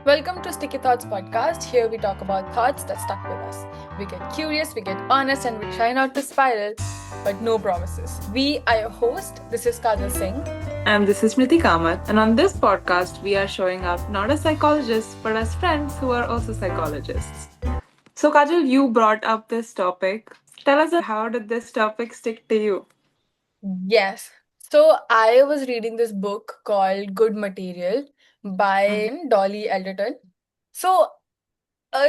Welcome to Sticky Thoughts podcast. Here we talk about thoughts that stuck with us. We get curious, we get honest, and we try not to spiral, but no promises. We are your host. This is Kajal Singh. And this is Smriti Kamath, and on this podcast, we are showing up not as psychologists, but as friends who are also psychologists. So, Kajal, you brought up this topic. Tell us how did this topic stick to you? Yes. So I was reading this book called Good Material by Dolly Alderton. So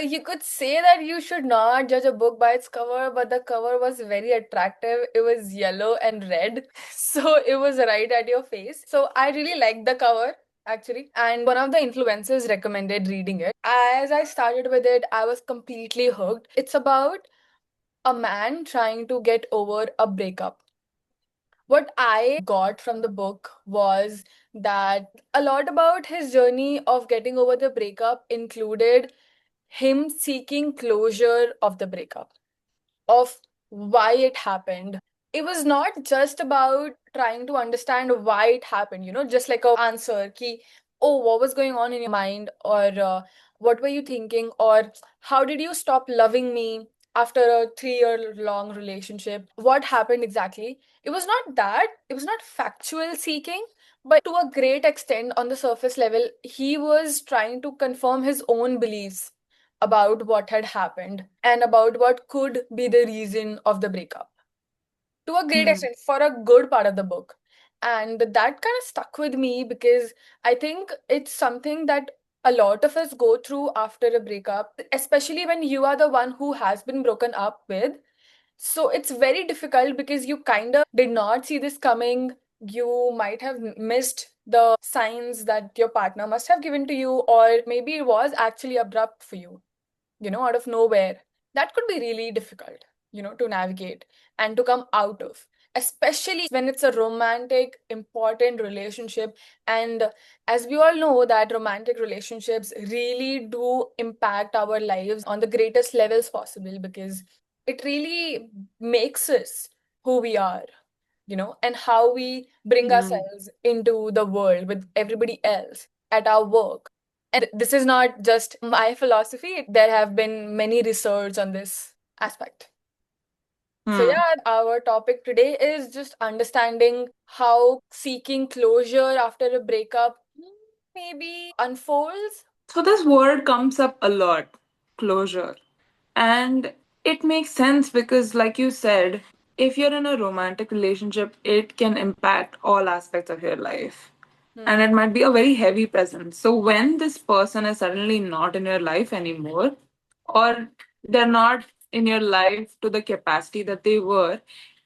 you could say that you should not judge a book by its cover, but the cover was very attractive. It was yellow and red, so it was right at your face. So I really liked the cover actually, and one of the influencers recommended reading it. As I started with it, I was completely hooked. It's about a man trying to get over a breakup. What I got from the book was that a lot about his journey of getting over the breakup included him seeking closure of the breakup, of why it happened. It was not just about trying to understand why it happened, just like a answer ki, oh, what was going on in your mind, or what were you thinking, or how did you stop loving me after a 3-year long relationship? What happened exactly? It was not that, it was not factual seeking, but to a great extent, on the surface level, he was trying to confirm his own beliefs about what had happened and about what could be the reason of the breakup to a great Hmm. extent for a good part of the book. And that kind of stuck with me because I think it's something that a lot of us go through after a breakup, especially when you are the one who has been broken up with. So it's very difficult because you kind of did not see this coming. You might have missed the signs that your partner must have given to you, or maybe it was actually abrupt for you, out of nowhere. That could be really difficult, to navigate and to come out of, especially when it's a romantic, important relationship. And as we all know, that romantic relationships really do impact our lives on the greatest levels possible because it really makes us who we are, and how we bring Hmm. ourselves into the world with everybody else at our work. And this is not just my philosophy, there have been many research on this aspect. So, Hmm. yeah, our topic today is just understanding how seeking closure after a breakup maybe unfolds. So, this word comes up a lot, closure. And it makes sense because, like you said, if you're in a romantic relationship, it can impact all aspects of your life. And Hmm. it might be a very heavy presence. So, when this person is suddenly not in your life anymore, or they're not in your life to the capacity that they were,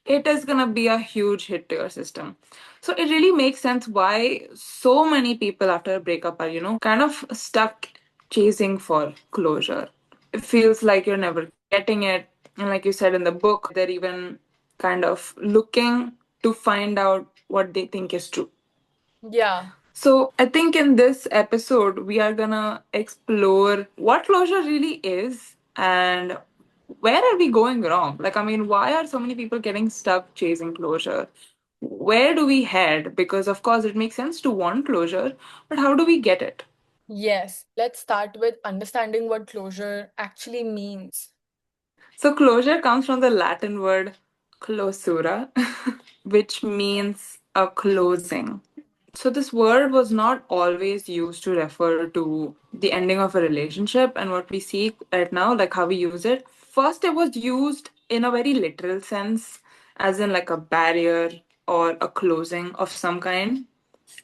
it is going to be a huge hit to your system. So it really makes sense why so many people after a breakup are, kind of stuck chasing for closure. It feels like you're never getting it. And like you said in the book, they're even kind of looking to find out what they think is true. Yeah. So, I think in this episode, we are gonna explore what closure really is and where are we going wrong? Like, I mean, why are so many people getting stuck chasing closure? Where do we head? Because, of course, it makes sense to want closure, but how do we get it? Yes. Let's start with understanding what closure actually means. So, closure comes from the Latin word clausura, which means a closing. So, this word was not always used to refer to the ending of a relationship and what we see right now, like how we use it. First, it was used in a very literal sense, as in like a barrier or a closing of some kind.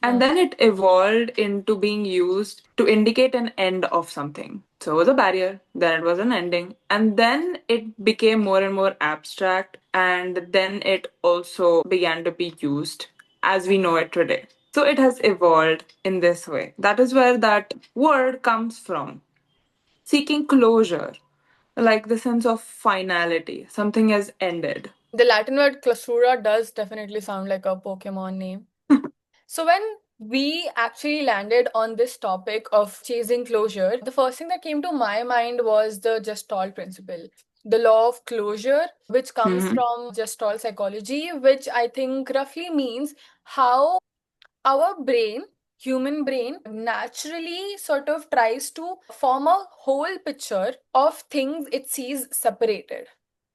And Hmm. then it evolved into being used to indicate an end of something. So it was a barrier, then it was an ending, and then it became more and more abstract, and then it also began to be used as we know it today. So it has evolved in this way. That is where that word comes from. Seeking closure, like the sense of finality, something has ended. The Latin word clausura does definitely sound like a Pokemon name. So, when we actually landed on this topic of chasing closure, the first thing that came to my mind was the Gestalt principle, the law of closure, which comes Mhm. from Gestalt psychology, which I think roughly means how our brain human brain naturally sort of tries to form a whole picture of things it sees separated.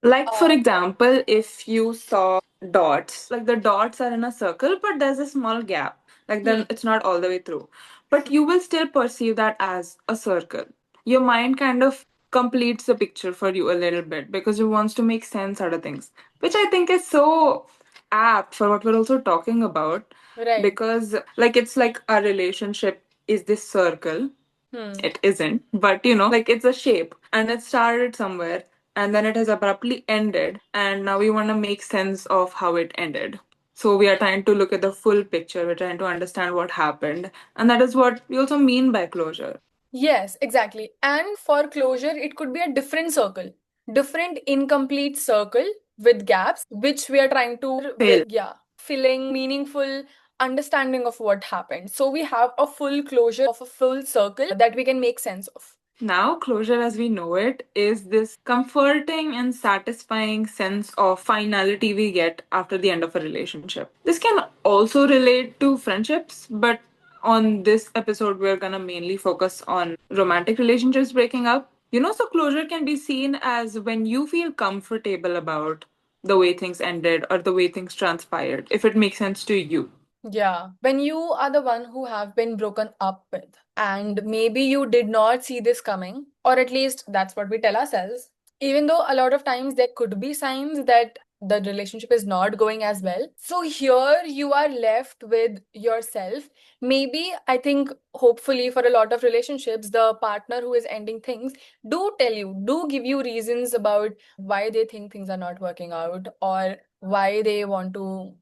Like, for example, if you saw dots, like the dots are in a circle, but there's a small gap, like Hmm. then it's not all the way through. But you will still perceive that as a circle. Your mind kind of completes the picture for you a little bit because it wants to make sense out of things, which I think is so apt for what we're also talking about. Right. Because, like, it's like a relationship is this circle, Hmm. it isn't, but like it's a shape and it started somewhere and then it has abruptly ended, and now we want to make sense of how it ended. So we are trying to look at the full picture, we're trying to understand what happened, and that is what we also mean by closure. Yes, exactly. And for closure, it could be a different circle, different incomplete circle with gaps, which we are trying to, Fail. yeah, filling meaningful understanding of what happened. So we have a full closure of a full circle that we can make sense of. Now, closure as we know it is this comforting and satisfying sense of finality we get after the end of a relationship. This can also relate to friendships, but on this episode, we're gonna mainly focus on romantic relationships breaking up. So closure can be seen as when you feel comfortable about the way things ended or the way things transpired, if it makes sense to you. Yeah, when you are the one who have been broken up with, and maybe you did not see this coming, or at least that's what we tell ourselves, even though a lot of times there could be signs that the relationship is not going as well. So here you are left with yourself. Maybe I think, hopefully, for a lot of relationships, the partner who is ending things do tell you, do give you reasons about why they think things are not working out, or why they want to,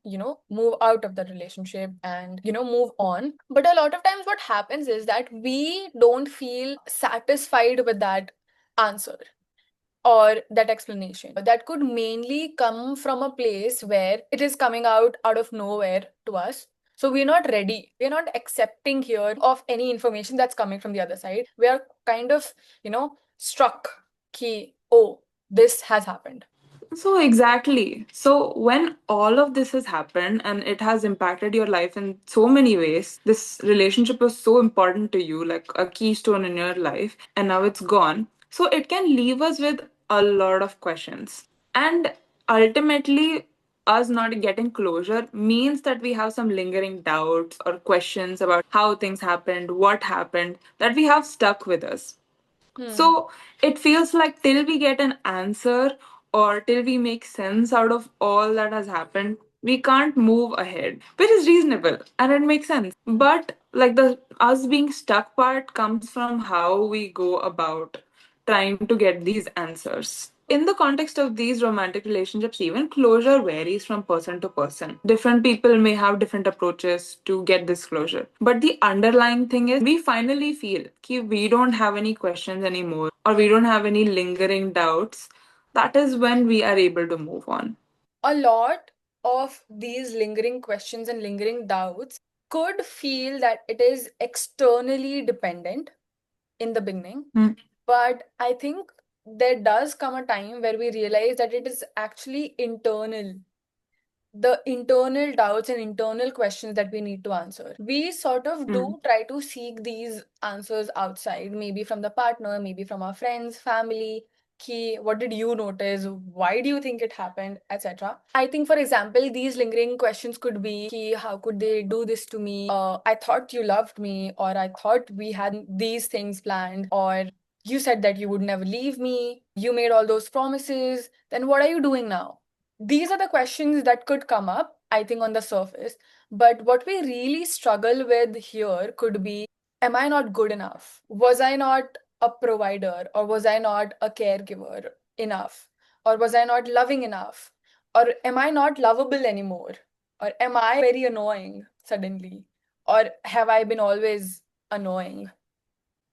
move out of the relationship and, move on. But a lot of times, what happens is that we don't feel satisfied with that answer or that explanation. That could mainly come from a place where it is coming out of nowhere to us. So we're not ready. We're not accepting here of any information that's coming from the other side. We are kind of, struck ki, oh, this has happened. So, exactly. So, when all of this has happened and it has impacted your life in so many ways, this relationship was so important to you, like a keystone in your life, and now it's gone. So, it can leave us with a lot of questions. And ultimately, us not getting closure means that we have some lingering doubts or questions about how things happened, what happened, that we have stuck with us. Hmm. So it feels like till we get an answer or till we make sense out of all that has happened, we can't move ahead, which is reasonable and it makes sense. But like the us being stuck part comes from how we go about trying to get these answers. In the context of these romantic relationships, even closure varies from person to person. Different people may have different approaches to get this closure. But the underlying thing is we finally feel that we don't have any questions anymore or we don't have any lingering doubts. That is when we are able to move on. A lot of these lingering questions and lingering doubts could feel that it is externally dependent in the beginning. Hmm. But I think there does come a time where we realize that it is actually internal, the internal doubts and internal questions that we need to answer. We sort of Hmm. do try to seek these answers outside, maybe from the partner, maybe from our friends, family. Ki, what did you notice? Why do you think it happened? Etc. I think, for example, these lingering questions could be ki, how could they do this to me? I thought you loved me, or I thought we had these things planned, or you said that you would never leave me. You made all those promises. Then what are you doing now? These are the questions that could come up, I think, on the surface. But what we really struggle with here could be, am I not good enough? Was I not a provider? Or was I not a caregiver enough? Or was I not loving enough? Or am I not lovable anymore? Or am I very annoying suddenly? Or have I been always annoying?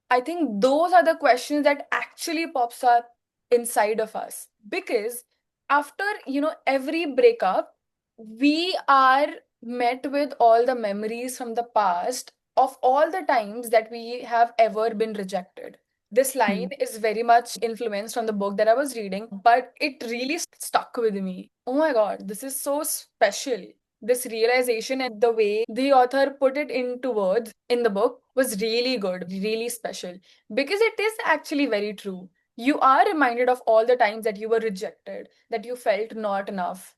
I think those are the questions that actually pops up inside of us, because after, every breakup, we are met with all the memories from the past of all the times that we have ever been rejected. This line Hmm. is very much influenced from the book that I was reading, but it really stuck with me. Oh my god, this is so special. This realization and the way the author put it into words in the book was really good, really special, because it is actually very true. You are reminded of all the times that you were rejected, that you felt not enough,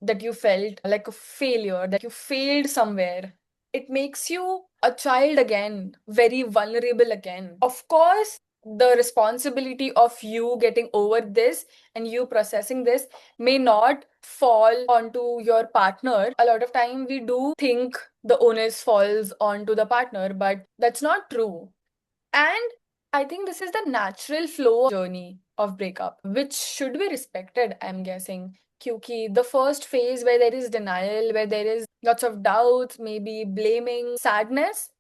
that you felt like a failure, that you failed somewhere. It makes you a child again, very vulnerable again. Of course, the responsibility of you getting over this and you processing this may not fall onto your partner. A lot of time we do think the onus falls onto the partner, but that's not true. And I think this is the natural flow journey of breakup, which should be respected, I'm guessing. Kyuki, the first phase where there is denial, where there is lots of doubts, maybe blaming, sadness,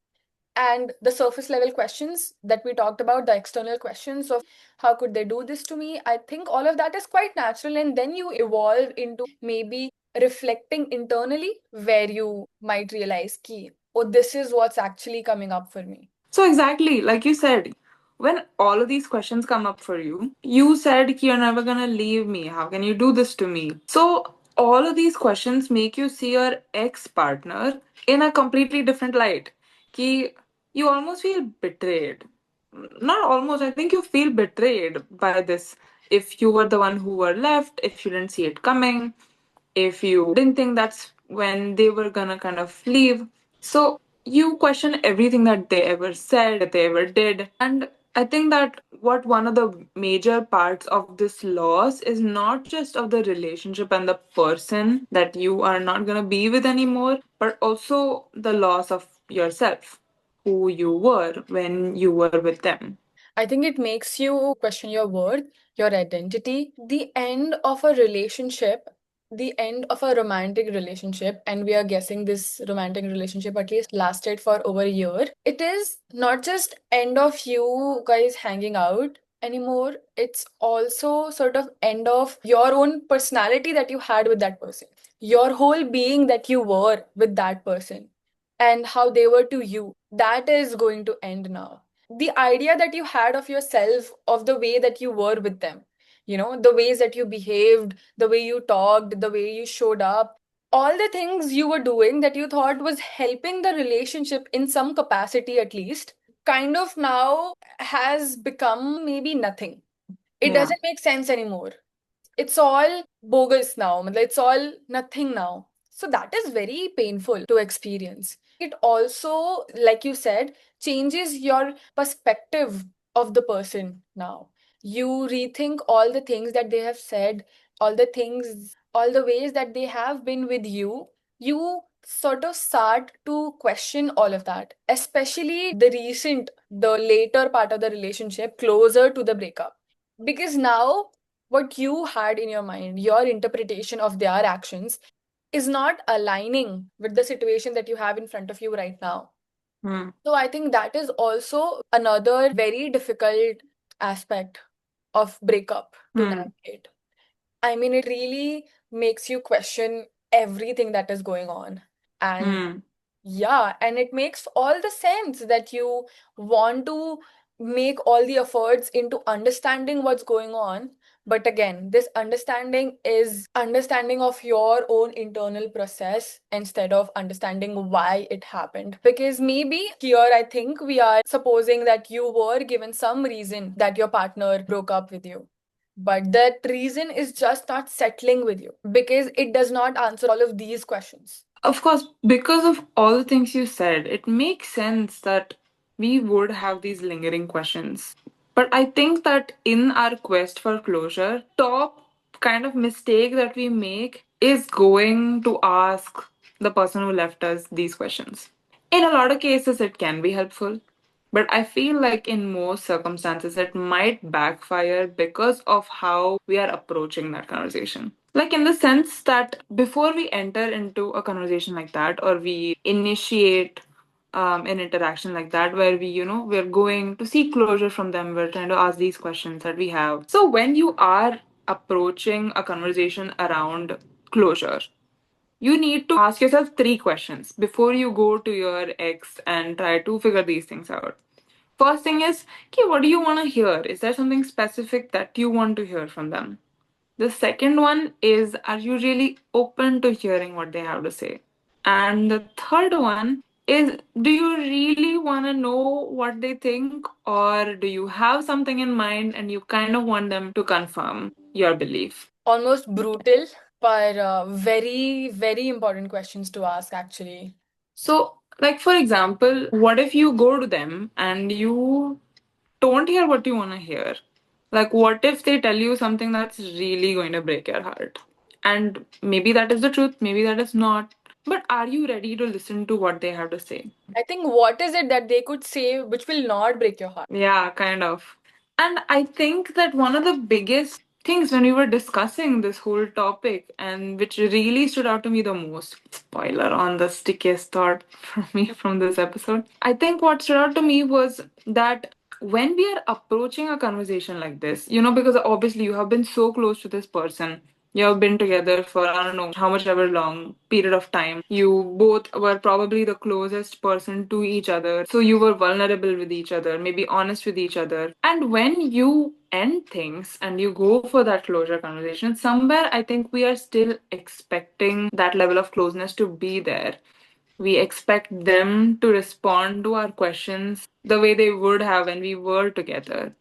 and the surface level questions that we talked about, the external questions of how could they do this to me, I think all of that is quite natural. And then you evolve into maybe reflecting internally, where you might realize ki, oh, this is what's actually coming up for me. So, exactly, like you said, when all of these questions come up for you, you said you're never gonna leave me. How can you do this to me? So, all of these questions make you see your ex partner in a completely different light. Ki, you almost feel betrayed. Not almost, I think you feel betrayed by this. If you were the one who were left, if you didn't see it coming, if you didn't think that's when they were gonna kind of leave. So you question everything that they ever said, that they ever did. And I think that what one of the major parts of this loss is not just of the relationship and the person that you are not gonna be with anymore, but also the loss of yourself, who you were when you were with them. I think it makes you question your worth, your identity. The end of a relationship, the end of a romantic relationship, and we are guessing this romantic relationship at least lasted for over a year. It is not just end of you guys hanging out anymore. It's also sort of end of your own personality that you had with that person. Your whole being that you were with that person and how they were to you. That is going to end now. The idea that you had of yourself, of the way that you were with them, the ways that you behaved, the way you talked, the way you showed up, all the things you were doing that you thought was helping the relationship in some capacity at least, kind of now has become maybe nothing. It Yeah. doesn't make sense anymore. It's all bogus now. matlab It's all nothing now. So that is very painful to experience. It also, like you said, changes your perspective of the person now. You rethink all the things that they have said, all the things, all the ways that they have been with you. You sort of start to question all of that, especially the later part of the relationship, closer to the breakup. Because now what you had in your mind, your interpretation of their actions, is not aligning with the situation that you have in front of you right now. Hmm. So I think that is also another very difficult aspect of breakup to Hmm. navigate. I mean, it really makes you question everything that is going on. And Hmm. yeah, and it makes all the sense that you want to make all the efforts into understanding what's going on. But again, this understanding is understanding of your own internal process instead of understanding why it happened. Because maybe here, I think we are supposing that you were given some reason that your partner broke up with you. But that reason is just not settling with you because it does not answer all of these questions. Of course, because of all the things you said, it makes sense that we would have these lingering questions. But I think that in our quest for closure, top kind of mistake that we make is going to ask the person who left us these questions. In a lot of cases, it can be helpful, but I feel like in most circumstances, it might backfire because of how we are approaching that conversation. Like, in the sense that before we enter into a conversation like that, or we initiate an interaction like that, where we're going to seek closure from them, we're trying to ask these questions that we have. So, when you are approaching a conversation around closure, you need to ask yourself three questions before you go to your ex and try to figure these things out. First thing is, okay, what do you want to hear? Is there something specific that you want to hear from them? The second one is, are you really open to hearing what they have to say? And the third one is, do you really want to know what they think, or do you have something in mind and you kind of want them to confirm your belief? Almost brutal, but very, very important questions to ask, actually. So, like, for example, what if you go to them and you don't hear what you want to hear? Like, what if they tell you something that's really going to break your heart? And maybe that is the truth, maybe that is not. But are you ready to listen to what they have to say? I think what is it that they could say which will not break your heart? Yeah, kind of. And I think that one of the biggest things when we were discussing this whole topic, and which really stood out to me the most, spoiler on the stickiest thought from me from this episode, I think what stood out to me was that when we are approaching a conversation like this, because obviously you have been so close to this person, you have been together for I don't know how much ever long period of time. You both were probably the closest person to each other. So you were vulnerable with each other, maybe honest with each other. And when you end things and you go for that closure conversation, somewhere I think we are still expecting that level of closeness to be there. We expect them to respond to our questions the way they would have when we were together.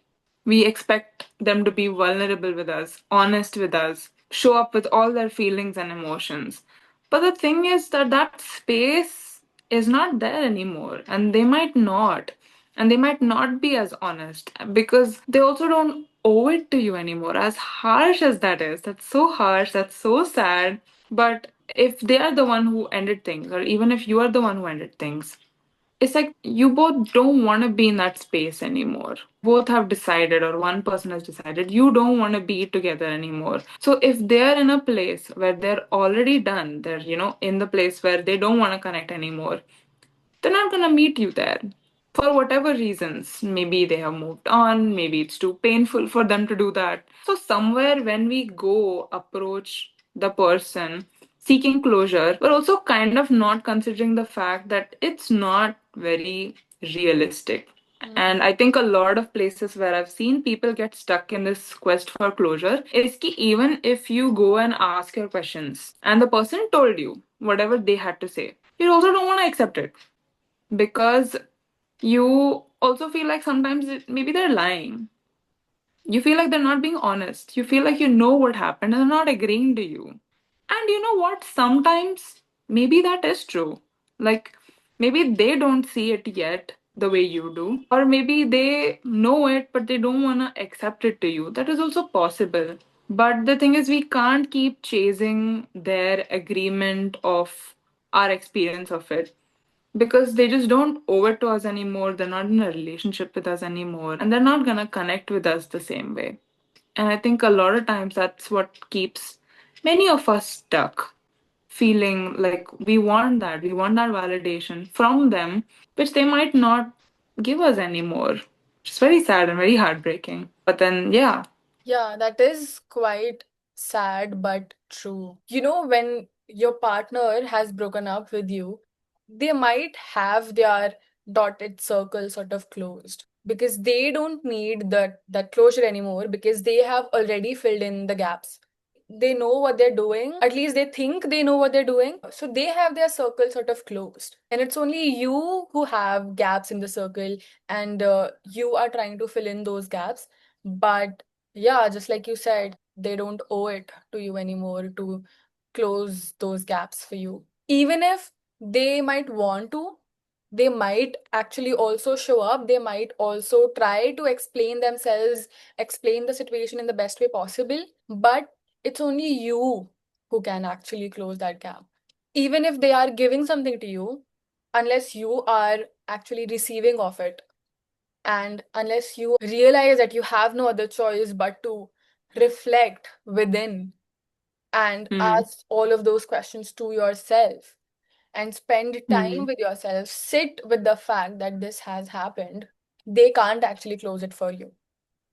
We expect them to be vulnerable with us, honest with us, show up with all their feelings and emotions. But the thing is that that space is not there anymore, and they might not. And they might not be as honest because they also don't owe it to you anymore. As harsh as that is, that's so harsh, that's so sad. But if they are the one who ended things, or even if you are the one who ended things, it's like you both don't want to be in that space anymore. You both have decided, or one person has decided, you don't want to be together anymore. So if they're in a place where they're already done, they're, in the place where they don't want to connect anymore, they're not going to meet you there for whatever reasons. Maybe they have moved on, maybe it's too painful for them to do that. So, somewhere when we go approach the person seeking closure, we're also kind of not considering the fact that it's not very realistic. And I think a lot of places where I've seen people get stuck in this quest for closure is ki even if you go and ask your questions and the person told you whatever they had to say, you also don't want to accept it because you also feel like sometimes maybe they're lying. You feel like they're not being honest. You feel like you know what happened and they're not agreeing to you. And you know what? Sometimes maybe that is true. Like maybe they don't see it yet the way you do, or maybe they know it but they don't want to accept it to you. That is also possible. But the thing is, we can't keep chasing their agreement of our experience of it because they just don't owe it to us anymore. They're not in a relationship with us anymore, and they're not gonna connect with us the same way. And I think a lot of times that's what keeps many of us stuck, feeling like we want that validation from them, which they might not give us anymore. It's very sad and very heartbreaking. But then, yeah. Yeah, that is quite sad but true. You know, when your partner has broken up with you, they might have their dotted circle sort of closed because they don't need that closure anymore because they have already filled in the gaps. They know what they're doing. At least they think they know what they're doing. So they have their circle sort of closed. And it's only you who have gaps in the circle and you are trying to fill in those gaps. But yeah, just like you said, they don't owe it to you anymore to close those gaps for you. Even if they might want to, they might actually also show up, they might also try to explain themselves, explain the situation in the best way possible, but it's only you who can actually close that gap. Even if they are giving something to you, unless you are actually receiving of it, and unless you realize that you have no other choice but to reflect within and Hmm. ask all of those questions to yourself and spend time Hmm. with yourself, sit with the fact that this has happened, they can't actually close it for you.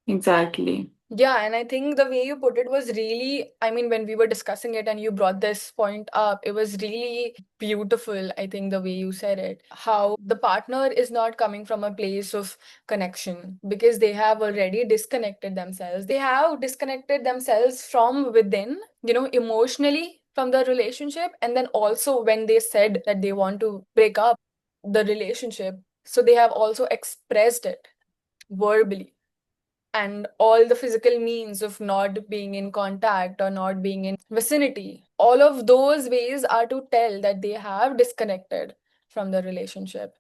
Exactly. Yeah, and I think the way you put it was really, I mean, when we were discussing it and you brought this point up, it was really beautiful. I think the way you said it, how the partner is not coming from a place of connection because they have already disconnected themselves. They have disconnected themselves from within, emotionally. from the relationship. And then also when they said that they want to break up the relationship, so they have also expressed it verbally, and all the physical means of not being in contact or not being in vicinity, all of those ways are to tell that they have disconnected from the relationship.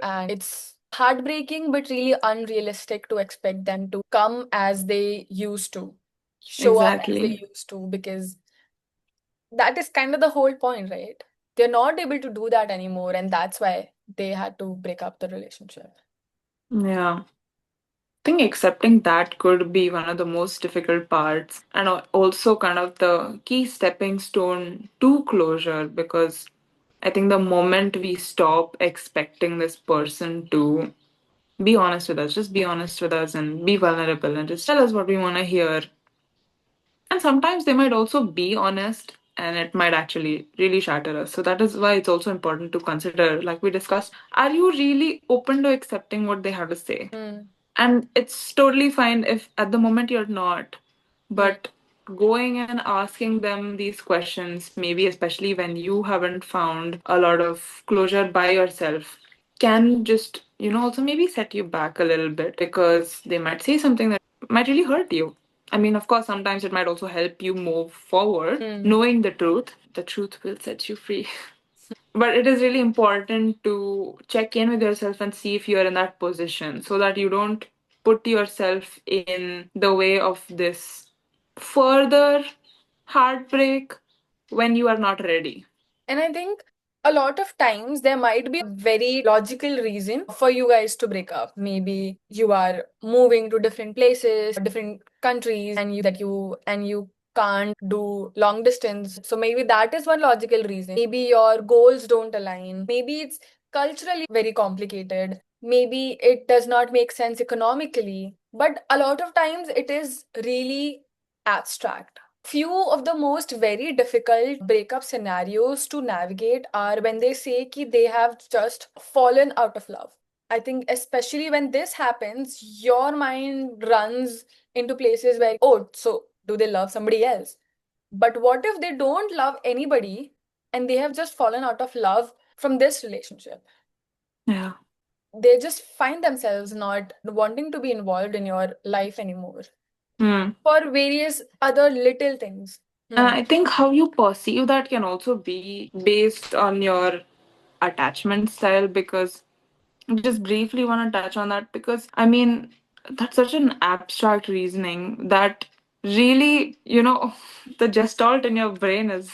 And it's heartbreaking but really unrealistic to expect them to come as they used to, show up as they Exactly. used to, because that is kind of the whole point, right? They're not able to do that anymore, and that's why they had to break up the relationship. Yeah. Think accepting that could be one of the most difficult parts and also kind of the key stepping stone to closure, because I think the moment we stop expecting this person to be honest with us, just be honest with us and be vulnerable and just tell us what we want to hear. And sometimes they might also be honest and it might actually really shatter us. So that is why it's also important to consider, like we discussed, are you really open to accepting what they have to say? Hmm. And it's totally fine if at the moment you're not, Hmm. but going and asking them these questions, maybe especially when you haven't found a lot of closure by yourself, can just, also maybe set you back a little bit because they might say something that might really hurt you. I mean, of course, sometimes it might also help you move forward, Hmm. knowing the truth. The truth will set you free. But it is really important to check in with yourself and see if you're in that position so that you don't put yourself in the way of this further heartbreak when you are not ready. And I think a lot of times there might be a very logical reason for you guys to break up. Maybe you are moving to different places, different countries, and you can't do long distance. So maybe that is one logical reason. Maybe your goals don't align. Maybe it's culturally very complicated. Maybe it does not make sense economically. But a lot of times it is really abstract. Few of the most very difficult breakup scenarios to navigate are when they say ki they have just fallen out of love. I think especially when this happens, your mind runs into places where, oh, so do they love somebody else? But what if they don't love anybody and they have just fallen out of love from this relationship? Yeah. They just find themselves not wanting to be involved in your life anymore Hmm. for various other little things. And Hmm. I think how you perceive that can also be based on your attachment style, because just briefly want to touch on that because I mean that's such an abstract reasoning that really the gestalt in your brain is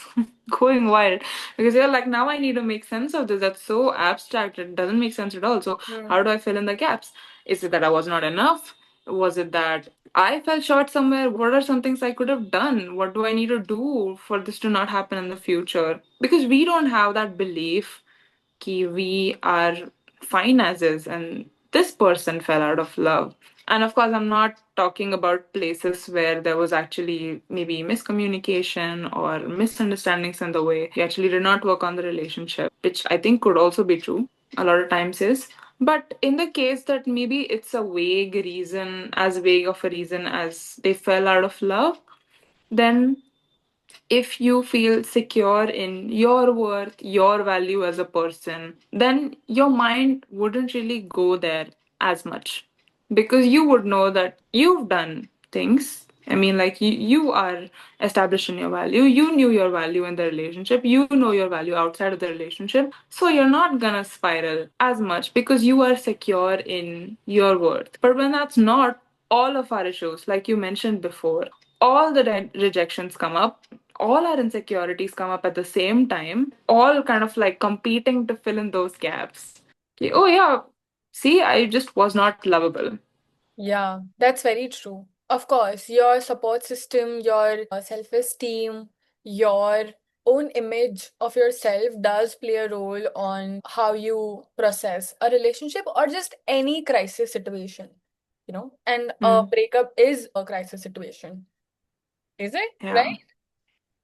going wild because you're like, now I need to make sense of this. That's so abstract, it doesn't make sense at all. So Hmm. how do I fill in the gaps? Is it that I was not enough? Was it that I fell short somewhere? What are some things I could have done? What do I need to do for this to not happen in the future? Because we don't have that belief कि we are fine as is and this person fell out of love. And of course, I'm not talking about places where there was actually maybe miscommunication or misunderstandings in the way you actually did not work on the relationship, which I think could also be true a lot of times is. But in the case that maybe it's a vague reason, as vague of a reason as they fell out of love, then if you feel secure in your worth, your value as a person, then your mind wouldn't really go there as much because you would know that you've done things. I mean, like you are established in your value. You knew your value in the relationship. You know your value outside of the relationship. So you're not gonna spiral as much because you are secure in your worth. But when that's not all of our issues, like you mentioned before, all the rejections come up, all our insecurities come up at the same time, all kind of like competing to fill in those gaps. Oh yeah, see, I just was not lovable. Yeah, that's very true. Of course, your support system, your self-esteem, your own image of yourself does play a role on how you process a relationship or just any crisis situation, you know? And a Mm, breakup is a crisis situation. Is it? yeah, Right?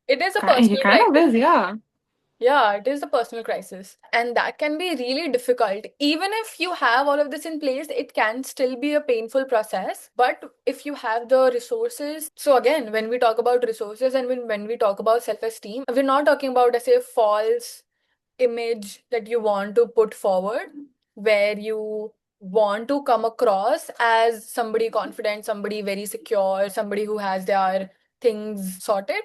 It is a he personal kind of crisis. is, yeah. Yeah, it is a personal crisis. And that can be really difficult. Even if you have all of this in place, it can still be a painful process. But if you have the resources, so again, when we talk about resources and when we talk about self-esteem, we're not talking about, let's say, false image that you want to put forward, where you want to come across as somebody confident, somebody very secure, somebody who has their things sorted.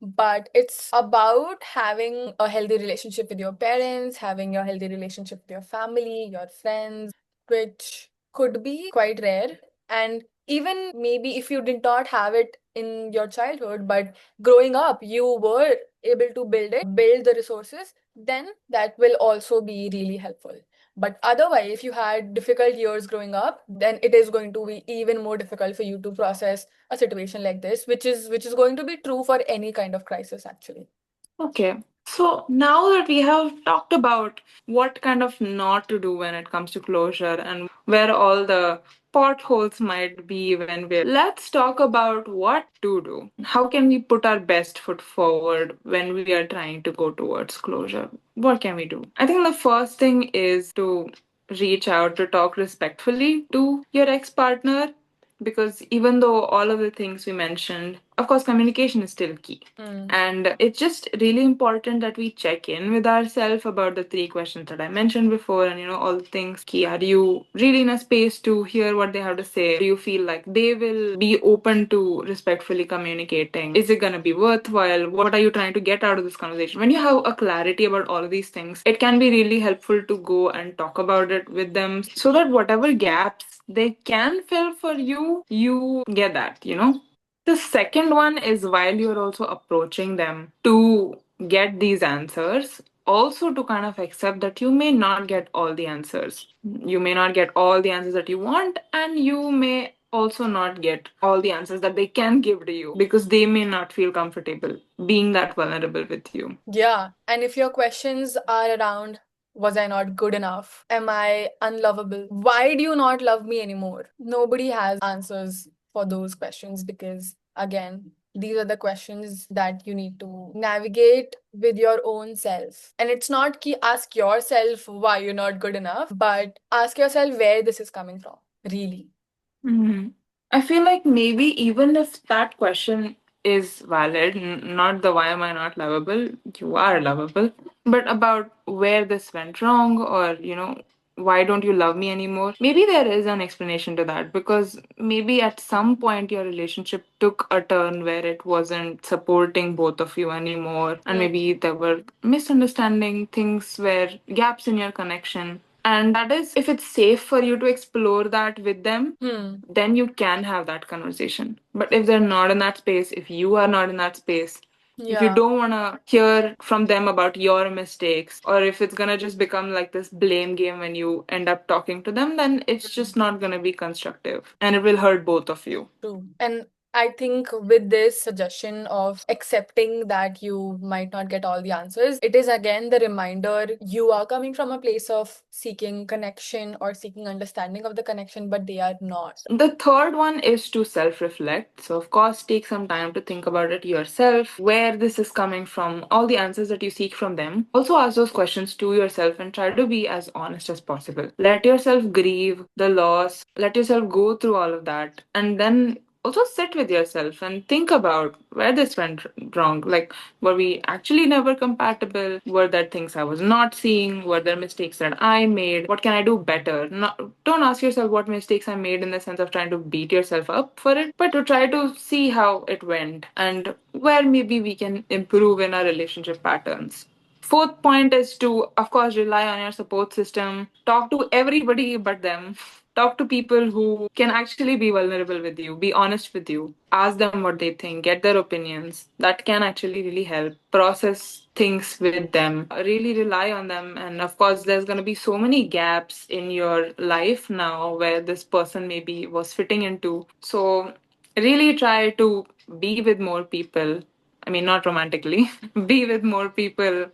But it's about having a healthy relationship with your parents, having a healthy relationship with your family, your friends, which could be quite rare. And even maybe if you did not have it in your childhood, but growing up, you were able to build the resources, then that will also be really helpful. But otherwise, if you had difficult years growing up, then it is going to be even more difficult for you to process a situation like this, which is going to be true for any kind of crisis, actually. Okay. So now that we have talked about what kind of not to do when it comes to closure and where all the potholes might be when we're, let's talk about what to do. How can we put our best foot forward when we are trying to go towards closure? What can we do? I think the first thing is to reach out to talk respectfully to your ex partner, because even though all of the things we mentioned, of course, communication is still key. And it's just really important that we check in with ourselves about the three questions that I mentioned before, and all the things. Key, are you really in a space to hear what they have to say? Do you feel like they will be open to respectfully communicating? Is it going to be worthwhile? What are you trying to get out of this conversation? When you have a clarity about all of these things, it can be really helpful to go and talk about it with them so that whatever gaps they can fill for you, you get that. The second one is, while you're also approaching them to get these answers, also to kind of accept that you may not get all the answers. You may not get all the answers that you want, and you may also not get all the answers that they can give to you because they may not feel comfortable being that vulnerable with you. Yeah. And if your questions are around, was I not good enough? Am I unlovable? Why do you not love me anymore? Nobody has answers for those questions because, again, these are the questions that you need to navigate with your own self. And it's not ask yourself why you're not good enough, but ask yourself where this is coming from, really. hmm I feel like maybe even if that question is valid, not the why am I not lovable, you are lovable, but about where this went wrong, or, why don't you love me anymore? Maybe there is an explanation to that, because maybe at some point your relationship took a turn where it wasn't supporting both of you anymore, and maybe there were misunderstanding, things were gaps in your connection. And that is, if it's safe for you to explore that with them, then you can have that conversation. But if they're not in that space, if you are not in that space, if you Yeah. don't want to hear from them about your mistakes, or if it's going to just become like this blame game when you end up talking to them, then it's just not going to be constructive and it will hurt both of you. True. And I think with this suggestion of accepting that you might not get all the answers, it is again the reminder you are coming from a place of seeking connection or seeking understanding of the connection, but they are not. The third one is to self reflect. So, of course, take some time to think about it yourself, where this is coming from, all the answers that you seek from them. Also, ask those questions to yourself and try to be as honest as possible. Let yourself grieve the loss, let yourself go through all of that, and then also sit with yourself and think about where this went wrong. Like, were we actually never compatible? Were there things I was not seeing? Were there mistakes that I made? What can I do better? Not, don't ask yourself what mistakes I made in the sense of trying to beat yourself up for it, but to try to see how it went and where maybe we can improve in our relationship patterns. Fourth point is to, of course, rely on your support system. Talk to everybody but them. Talk to people who can actually be vulnerable with you, be honest with you, ask them what they think, get their opinions. That can actually really help process things with them, really rely on them. And of course, there's going to be so many gaps in your life now where this person maybe was fitting into. So, really try to be with more people. I mean, not romantically, be with more people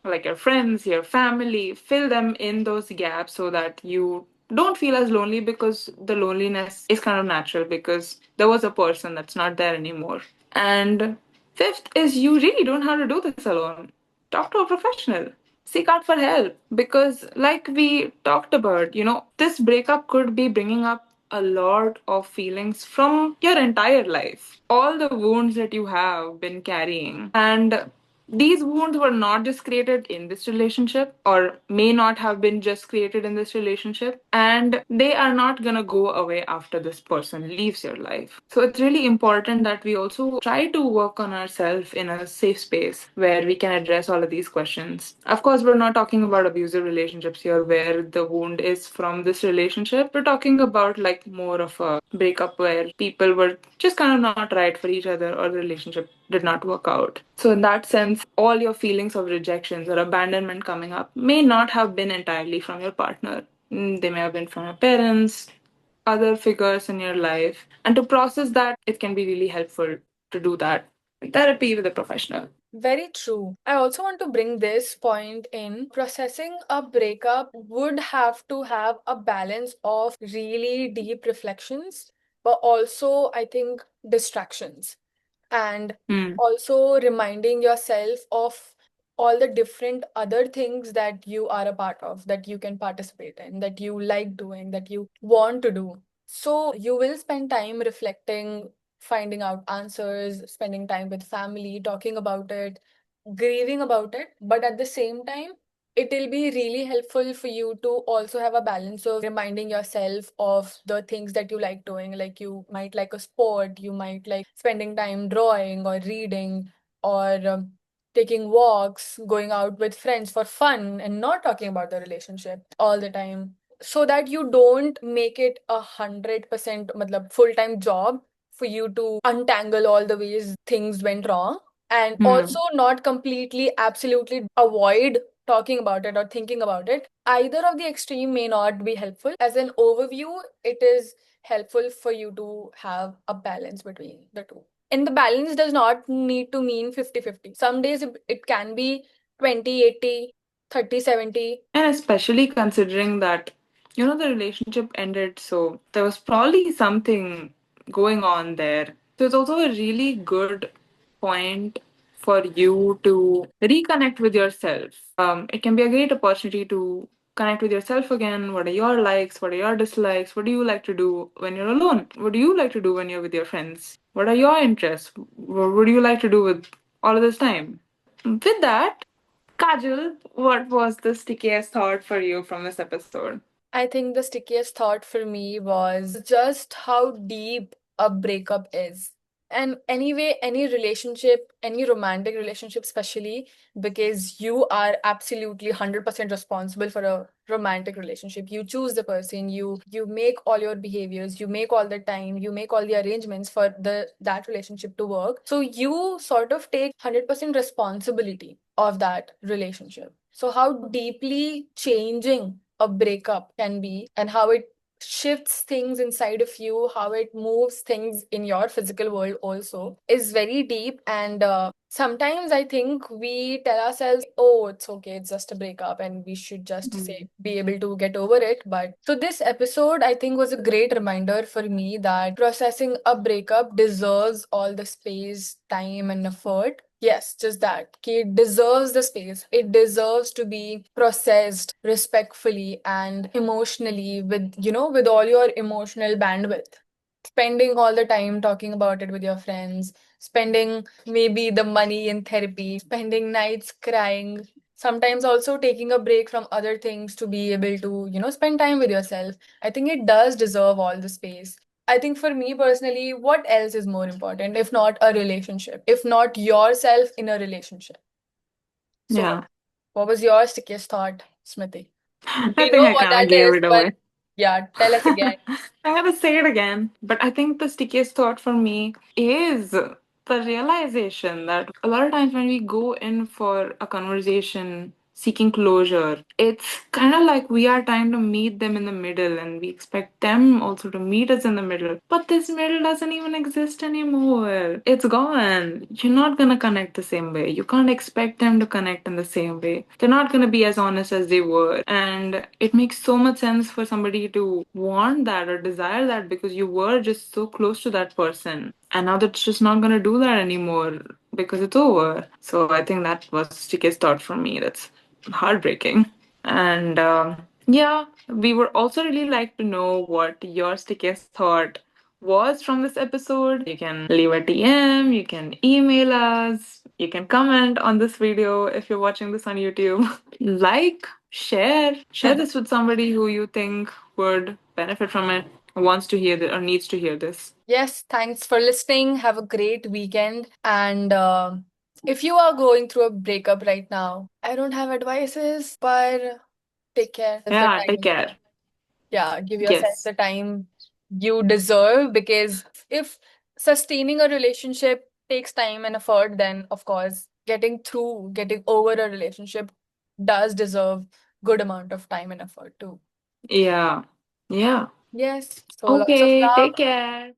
like your friends, your family, fill them in those gaps so that you don't feel as lonely, because the loneliness is kind of natural because there was a person that's not there anymore. And fifth is, you really don't have to do this alone. talk to a professional. Seek out for help because, like we talked about, this breakup could be bringing up a lot of feelings from your entire life, all the wounds that you have been carrying. And these wounds were not just created in this relationship, or may not have been just created in this relationship, and they are not gonna go away after this person leaves your life. So it's really important that we also try to work on ourselves in a safe space where we can address all of these questions. Of course, we're not talking about abusive relationships here where the wound is from this relationship. We're talking about like more of a breakup where people were just kind of not right for each other, or the relationship did not work out. So, in that sense, all your feelings of rejections or abandonment coming up may not have been entirely from your partner. They may have been from your parents, other figures in your life. And to process that, it can be really helpful to do that in therapy with a professional. Very true. I also want to bring this point in. Processing a breakup would have to have a balance of really deep reflections, but also, I think, distractions. And Hmm. also reminding yourself of all the different other things that you are a part of, that you can participate in, that you like doing, that you want to do. So you will spend time reflecting, finding out answers, spending time with family, talking about it, grieving about it. But at the same time, it will be really helpful for you to also have a balance of reminding yourself of the things that you like doing. Like you might like a sport, you might like spending time drawing or reading, or taking walks, going out with friends for fun, and not talking about the relationship all the time. So that you don't make it 100% matlab, full-time job for you to untangle all the ways things went wrong, and Hmm. also not completely absolutely avoid talking about it or thinking about it. Either of the extreme may not be helpful. As an overview, it is helpful for you to have a balance between the two. And the balance does not need to mean 50-50. Some days it can be 20-80, 30-70. And especially considering that, the relationship ended, so there was probably something going on there. So it's also a really good point for you to reconnect with yourself. It can be a great opportunity to connect with yourself again. What are your likes? What are your dislikes? What do you like to do when you're alone? What do you like to do when you're with your friends? What are your interests? What do you like to do with all of this time? With that, Kajal, what was the stickiest thought for you from this episode? I think the stickiest thought for me was just how deep a breakup is. And anyway, any relationship, any romantic relationship, especially because you are absolutely 100% responsible for a romantic relationship. You choose the person, you make all your behaviors, you make all the time, you make all the arrangements for that relationship to work. So you sort of take 100% responsibility of that relationship. So how deeply changing a breakup can be, and how it shifts things inside of you, how it moves things in your physical world also, is very deep. And sometimes I think we tell ourselves, oh, it's okay, it's just a breakup, and we should just say, Mm. be able to get over it. But so this episode, I think, was a great reminder for me that processing a breakup deserves all the space, time, and effort. Yes, just that. It deserves the space. It deserves to be processed respectfully and emotionally, with, with all your emotional bandwidth. Spending all the time talking about it with your friends, spending maybe the money in therapy, spending nights crying, sometimes also taking a break from other things to be able to, spend time with yourself. I think it does deserve all the space. I think for me personally, what else is more important if not a relationship, if not yourself in a relationship? So, Yeah, what was your stickiest thought, Smriti? I We think know I what kind of that gave is, it but away. yeah, tell us again. I'm gonna say it again, but I think the stickiest thought for me is the realization that a lot of times when we go in for a conversation seeking closure, it's kind of like we are trying to meet them in the middle and we expect them also to meet us in the middle. But this middle doesn't even exist anymore. It's gone. You're not gonna connect the same way. You can't expect them to connect in the same way. They're not gonna be as honest as they were. And it makes so much sense for somebody to want that or desire that because you were just so close to that person. and now they're just not gonna do that anymore because it's over. So I think that was stickiest thought for me. That's heartbreaking. And yeah, we would also really like to know what your stickiest thought was from this episode. You can leave a DM, you can email us, you can comment on this video if you're watching this on YouTube. Like, share this with somebody who you think would benefit from it, wants to hear this or needs to hear this. Yes, thanks for listening. Have a great weekend. And if you are going through a breakup right now, I don't have advices, but take care. It's the Yeah, take time. care. Yeah, give yourself Yes. the time you deserve, because if sustaining a relationship takes time and effort, then of course getting over a relationship does deserve good amount of time and effort too. Yeah. Yeah. Yes. So lots of Okay, take love. care.